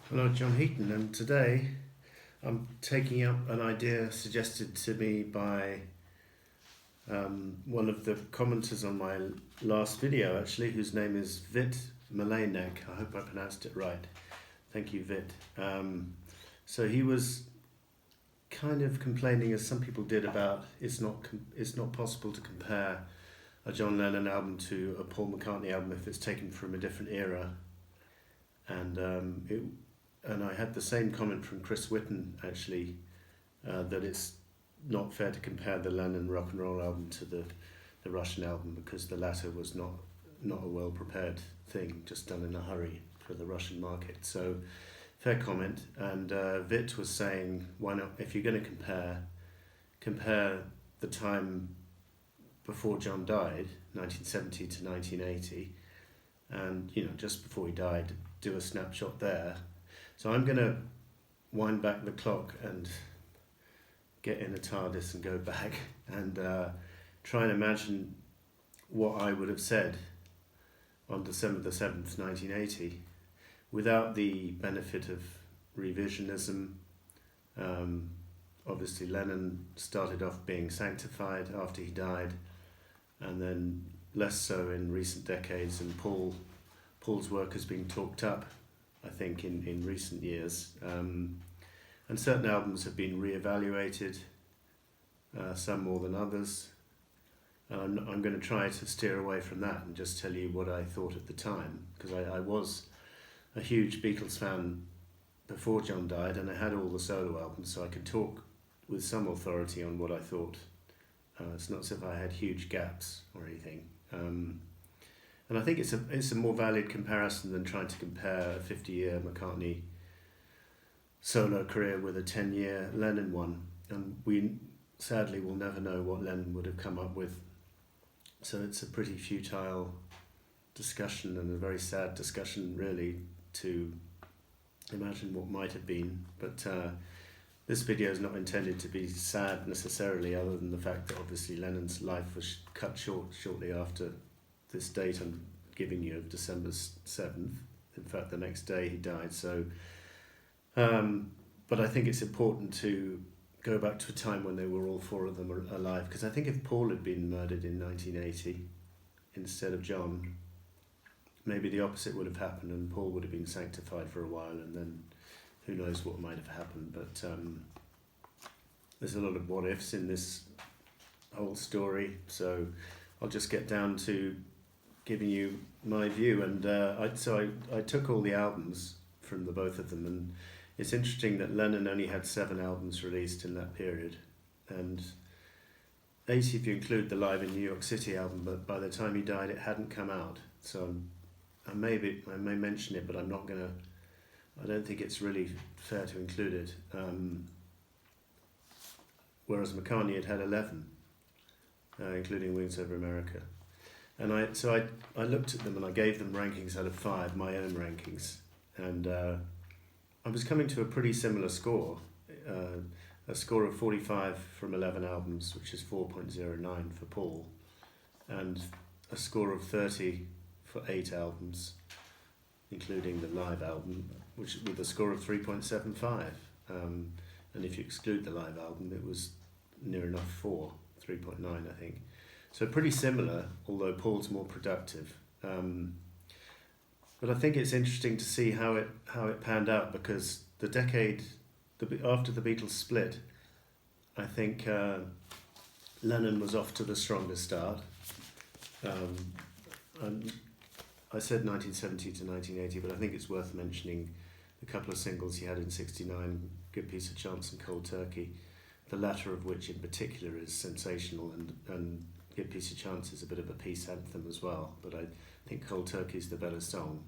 Hello, John Heaton, and today I'm taking up an idea suggested to me by one of the commenters on my last video, actually, whose name is Vit Malenek. I hope I pronounced it right. Thank you, Vit. So he was kind of complaining, as some people did, about it's not possible to compare a John Lennon album to a Paul McCartney album if it's taken from a different era, and and I had the same comment from Chris Whitten, actually, that it's not fair to compare the Lennon rock and roll album to the Russian album, because the latter was not a well prepared thing, just done in a hurry for the Russian market. So fair comment. And Vit was saying, why not, if you're going to compare the time before John died, 1970 to 1980, and just before he died, do a snapshot there. So I'm going to wind back the clock and get in a TARDIS and go back and try and imagine what I would have said on December the 7th, 1980, without the benefit of revisionism. Obviously Lennon started off being sanctified after he died, and then less so in recent decades, and Paul's work has been talked up, I think, in recent years, and certain albums have been re-evaluated, some more than others. I'm going to try to steer away from that and just tell you what I thought at the time, because I was a huge Beatles fan before John died, and I had all the solo albums, so I could talk with some authority on what I thought. It's not as if I had huge gaps or anything. And I think it's a more valid comparison than trying to compare a 50-year McCartney solo career with a 10-year Lennon one. And we sadly will never know what Lennon would have come up with. So it's a pretty futile discussion, and a very sad discussion, really, to imagine what might have been. But this video is not intended to be sad necessarily, other than the fact that obviously Lennon's life was cut short shortly after this date I'm giving you of December 7th. In fact, the next day he died. So, but I think it's important to go back to a time when they were all four of them alive, because I think if Paul had been murdered in 1980 instead of John, maybe the opposite would have happened, and Paul would have been sanctified for a while, and then who knows what might have happened. But there's a lot of what ifs in this whole story, so I'll just get down to giving you my view. And I took all the albums from the both of them, and it's interesting that Lennon only had 7 albums released in that period, and 8 if you include the Live in New York City album, but by the time he died it hadn't come out. So I may mention it, but I don't think it's really fair to include it. Whereas McCartney had 11, including Wings Over America. And I looked at them and I gave them rankings out of 5, my own rankings, and I was coming to a pretty similar score, a score of 45 from 11 albums, which is 4.09 for Paul, and a score of 30 for 8 albums, including the live album, which with a score of 3.75. And if you exclude the live album, it was near enough 4, 3.9, I think. So pretty similar, although Paul's more productive. But I think it's interesting to see how it panned out, because the decade after the Beatles split, I think Lennon was off to the strongest start. And I said 1970 to 1980, but I think it's worth mentioning the couple of singles he had in '69, Good Piece of Chance and Cold Turkey, the latter of which in particular is sensational, and Good Piece of Chance is a bit of a peace anthem as well, but I think Cold Turkey is the better song,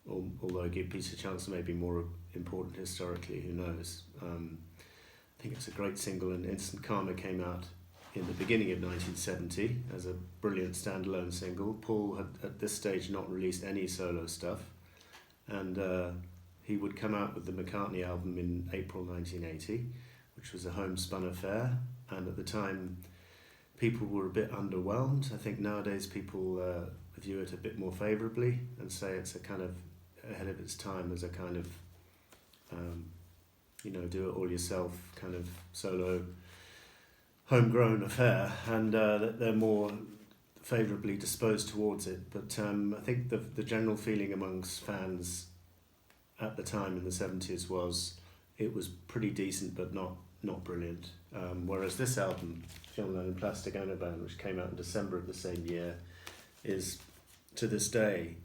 although Good Piece of Chance may be more important historically, who knows. I think it's a great single, and Instant Karma came out in the beginning of 1970 as a brilliant standalone single. Paul had at this stage not released any solo stuff, and he would come out with the McCartney album in April 1980, which was a homespun affair, and at the time people were a bit underwhelmed. I think nowadays people view it a bit more favourably and say it's a kind of ahead of its time as a kind of do it all yourself kind of solo homegrown affair, and that they're more favourably disposed towards it. But I think the general feeling amongst fans at the time in the 70s was it was pretty decent but not brilliant. Whereas this album, John Lennon Plastic Ono Band, which came out in December of the same year, is to this day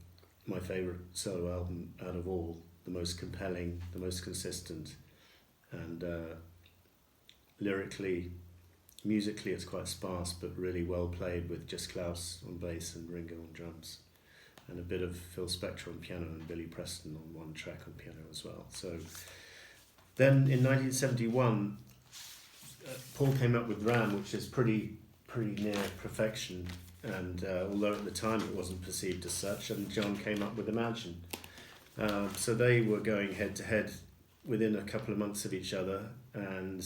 my favourite solo album out of all, the most compelling, the most consistent, and lyrically, musically it's quite sparse but really well played, with just Klaus on bass and Ringo on drums, and a bit of Phil Spector on piano and Billy Preston on one track on piano as well. So then in 1971, Paul came up with Ram, which is pretty near perfection, and although at the time it wasn't perceived as such, and John came up with Imagine. So they were going head to head within a couple of months of each other, and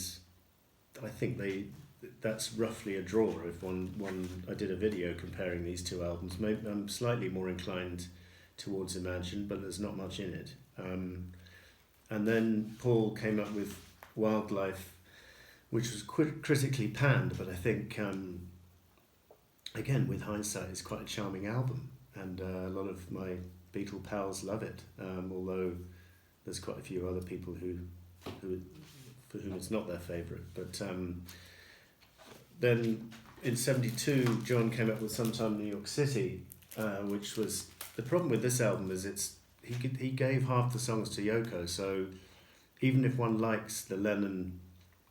I think that's roughly a draw. If I did a video comparing these two albums, maybe I'm slightly more inclined towards Imagine, but there's not much in it. And then Paul came up with Wildlife, which was critically panned, but I think, again, with hindsight, it's quite a charming album, and a lot of my Beatle pals love it, although there's quite a few other people who for whom it's not their favourite. But then in 72, John came up with Sometime New York City, which was, the problem with this album is he gave half the songs to Yoko, so even if one likes the Lennon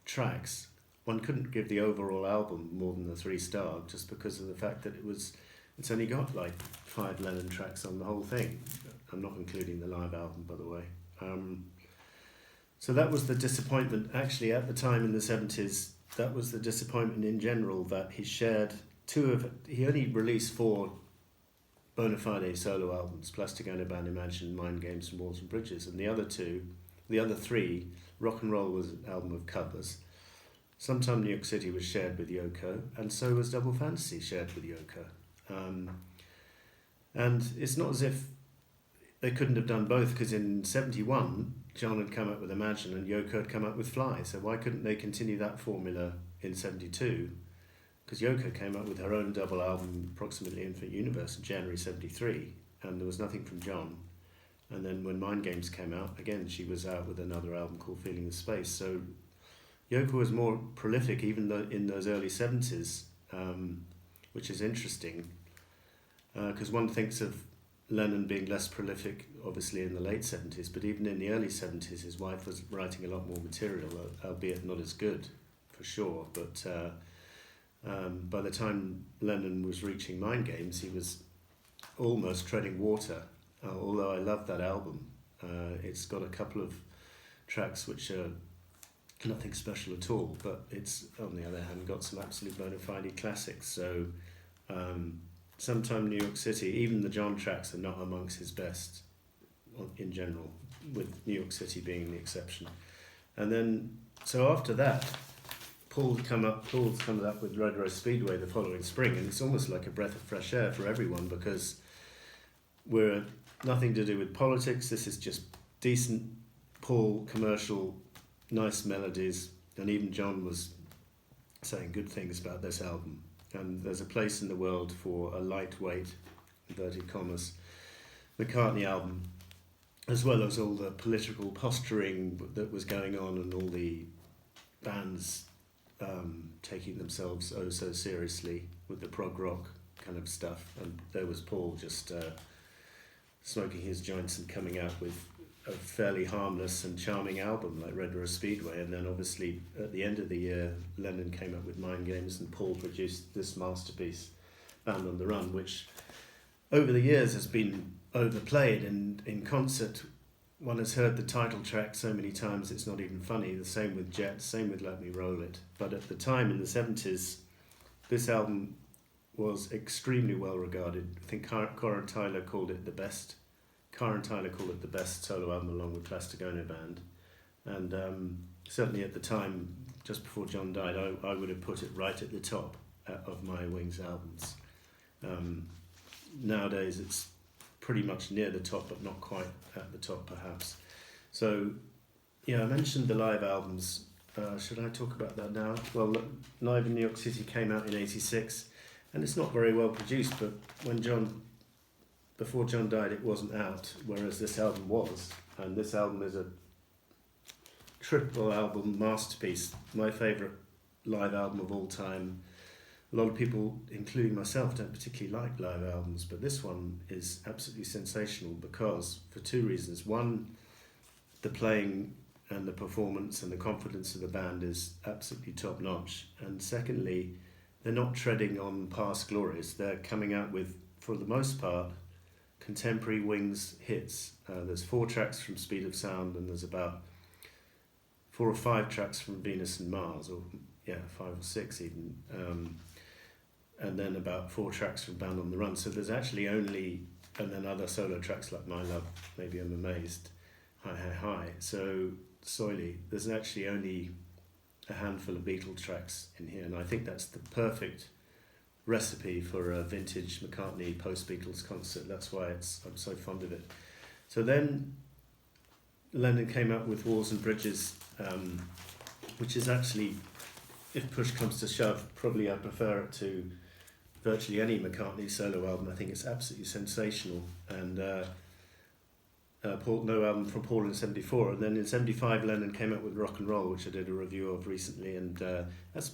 tracks, one couldn't give the overall album more than a 3-star, just because of the fact that it's only got like 5 Lennon tracks on the whole thing. I'm not including the live album, by the way. So that was the disappointment. Actually, at the time in the 70s, that was the disappointment in general, that he only released 4 bona fide solo albums: Plastic Ono Band, Imagine, Mind Games and Walls and Bridges, and the other 3, Rock and Roll was an album of covers. Sometime New York City was shared with Yoko, and so was Double Fantasy shared with Yoko. And it's not as if they couldn't have done both, because in 71, John had come up with Imagine and Yoko had come up with Fly, so why couldn't they continue that formula in 72? Because Yoko came up with her own double album, Approximately Infinite Universe, in January 73, and there was nothing from John. And then when Mind Games came out, again, she was out with another album called Feeling the Space. So Yoko was more prolific even though in those early 70s, which is interesting, because one thinks of Lennon being less prolific, obviously, in the late 70s, but even in the early 70s, his wife was writing a lot more material, albeit not as good, for sure. But by the time Lennon was reaching Mind Games, he was almost treading water, although I love that album. It's got a couple of tracks which are nothing special at all, but it's, on the other hand, got some absolute bona fide classics. So Sometime New York City, even the John tracks are not amongst his best in general, with New York City being the exception. And then, so after that, Paul's come up with Rose Speedway the following spring, and it's almost like a breath of fresh air for everyone, because we're nothing to do with politics. This is just decent Paul commercial, nice melodies, and even John was saying good things about this album. And there's a place in the world for a lightweight, inverted commas, McCartney album, as well as all the political posturing that was going on and all the bands taking themselves oh so seriously with the prog rock kind of stuff. And there was Paul just smoking his joints and coming out with a fairly harmless and charming album like Rose Speedway, and then obviously at the end of the year Lennon came up with Mind Games and Paul produced this masterpiece, Band on the Run, which over the years has been overplayed, and in concert one has heard the title track so many times it's not even funny. The same with Jet, same with Let Me Roll It. But at the time in the 70s, this album was extremely well regarded. I think Corin Tyler called it the best. Corin Tyler called it the best solo album along with Plastic Ono Band, and certainly at the time, just before John died, I would have put it right at the top of my Wings albums. Nowadays it's pretty much near the top, but not quite at the top, perhaps. So, yeah, I mentioned the live albums. Should I talk about that now? Well, Live in New York City came out in '86, and it's not very well produced, but before John died, it wasn't out, whereas this album was. And this album is a triple album masterpiece, my favourite live album of all time. A lot of people, including myself, don't particularly like live albums, but this one is absolutely sensational because, for two reasons. One, the playing and the performance and the confidence of the band is absolutely top-notch. And secondly, they're not treading on past glories. They're coming out with, for the most part, contemporary Wings hits. There's 4 tracks from Speed of Sound, and there's about 4 or 5 tracks from Venus and Mars, or 5 or 6 even, and then about 4 tracks from Bound on the Run. So there's actually only, and then other solo tracks like My Love, Maybe I'm Amazed, Hi Hi Hi. So Soily, there's actually only a handful of Beatles tracks in here, and I think that's the perfect recipe for a vintage McCartney post-Beatles concert. That's why I'm so fond of it. So then Lennon came out with Walls and Bridges, which is actually, if push comes to shove, probably I prefer it to virtually any McCartney solo album. I think it's absolutely sensational. And no album from Paul in '74. And then in '75, Lennon came out with Rock and Roll, which I did a review of recently, and that's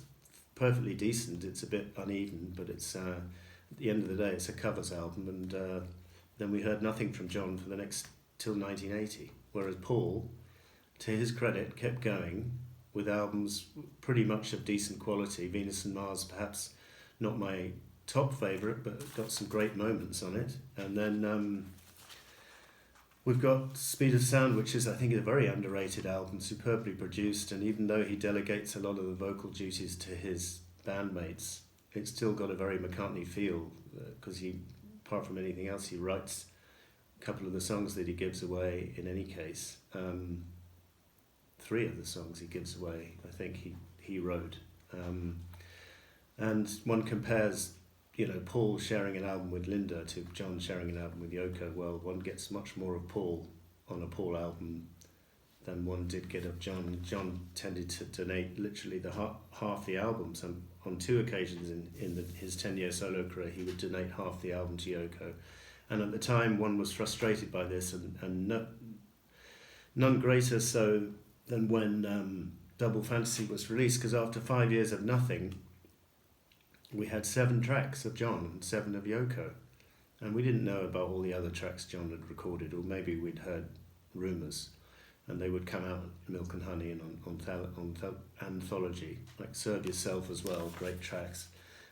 perfectly decent. It's a bit uneven, but it's at the end of the day, it's a covers album. And then we heard nothing from John for the next till 1980. Whereas Paul, to his credit, kept going with albums pretty much of decent quality. Venus and Mars, perhaps not my top favourite, but got some great moments on it. And then we've got Speed of Sound, which is, I think, a very underrated album, superbly produced. And even though he delegates a lot of the vocal duties to his bandmates, it's still got a very McCartney feel, because he, apart from anything else, he writes a couple of the songs that he gives away in any case. 3 of the songs he gives away, I think he wrote. And one compares, Paul sharing an album with Linda to John sharing an album with Yoko. Well, one gets much more of Paul on a Paul album than one did get of John. John tended to donate literally half the album. So on 2 occasions in his 10-year solo career, he would donate half the album to Yoko. And at the time, one was frustrated by this, and none greater so than when Double Fantasy was released, because after 5 years of nothing, we had 7 tracks of John and 7 of Yoko. And we didn't know about all the other tracks John had recorded, or maybe we'd heard rumours, and they would come out Milk and Honey and on Anthology, like Serve Yourself as well, great tracks.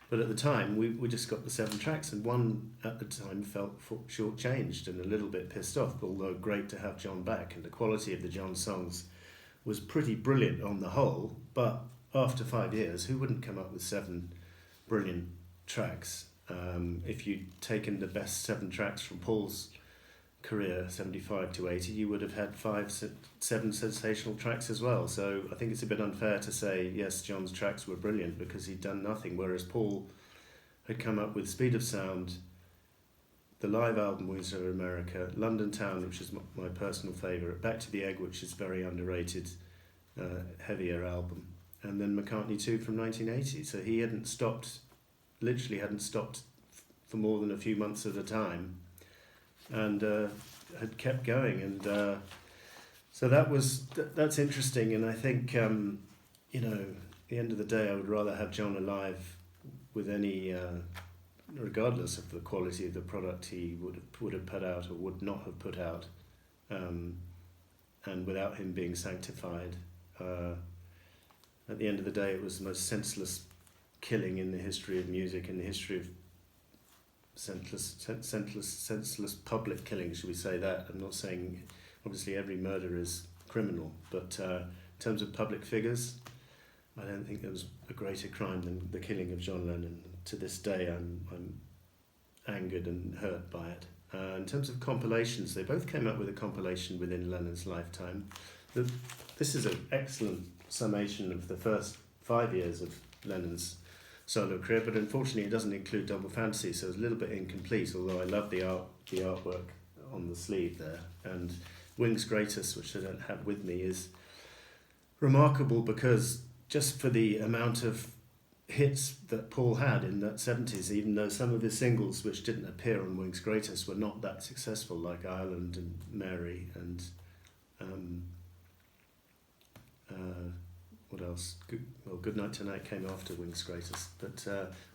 But at the time, we just got the 7 tracks, and one at the time felt shortchanged and a little bit pissed off, although great to have John back, and the quality of the John songs was pretty brilliant on the whole. But after 5 years, who wouldn't come up with 7 brilliant tracks? If you'd taken the best 7 tracks from Paul's career, 75 to 80, you would have had 7 sensational tracks as well. So I think it's a bit unfair to say, yes, John's tracks were brilliant because he'd done nothing, whereas Paul had come up with Speed of Sound, the live album Wings Over America, London Town, which is my personal favourite, Back to the Egg, which is very underrated, heavier album, and then McCartney 2 from 1980. So he hadn't stopped for more than a few months at a time, and had kept going. And so that's interesting. And I think, at the end of the day, I would rather have John alive with any, regardless of the quality of the product he would have put out or would not have put out, and without him being sanctified. At the end of the day, it was the most senseless killing in the history of music, in the history of senseless public killing, should we say that? I'm not saying, obviously, every murder is criminal, but in terms of public figures, I don't think there was a greater crime than the killing of John Lennon. To this day, I'm angered and hurt by it. In terms of compilations, they both came out with a compilation within Lennon's lifetime. This is an excellent summation of the first 5 years of Lennon's solo career, but unfortunately it doesn't include Double Fantasy, so it's a little bit incomplete, although I love the artwork on the sleeve there. And Wings Greatest, which I don't have with me, is remarkable because just for the amount of hits that Paul had in that 70s, even though some of his singles which didn't appear on Wings Greatest were not that successful, like Ireland and Mary and what else? Good Night Tonight came after Wings Greatest, but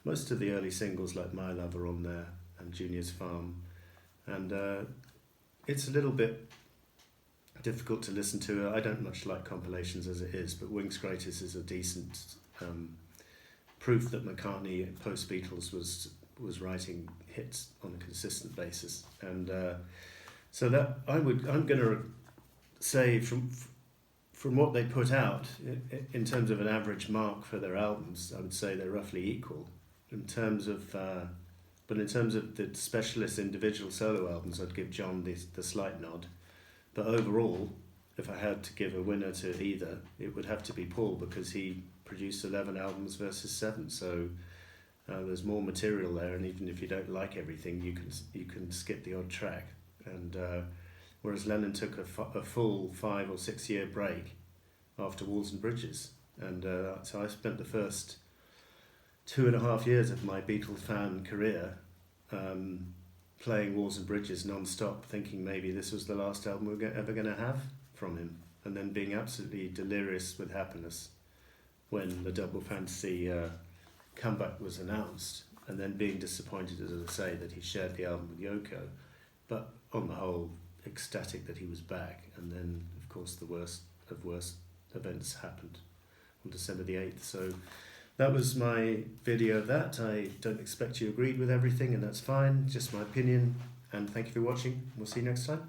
most of the early singles like My Love are on there, and Junior's Farm, and it's a little bit difficult to listen to. I don't much like Compilations as it is, but Wings Greatest is a decent proof that McCartney post Beatles was writing hits on a consistent basis, and so that I'm going to say from what they put out in terms of an average mark for their albums, I would say they're roughly equal in terms of. But in terms of the specialist individual solo albums, I'd give John the slight nod. But overall, if I had to give a winner to either, it would have to be Paul, because he produced 11 albums versus 7. So there's more material there, and even if you don't like everything, you can skip the odd track. And whereas Lennon took a full 5 or 6 year break after Walls and Bridges, and so I spent the first 2.5 years of my Beatles fan career playing Walls and Bridges non-stop, thinking maybe this was the last album we're ever going to have from him, and then being absolutely delirious with happiness when the Double Fantasy comeback was announced, and then being disappointed, as I say, that he shared the album with Yoko, but on the whole ecstatic that he was back. And then of course the worst of worst events happened on December the 8th. So that was my video of that. I don't expect you agreed with everything, and that's fine, just my opinion. And thank you for watching. We'll see you next time.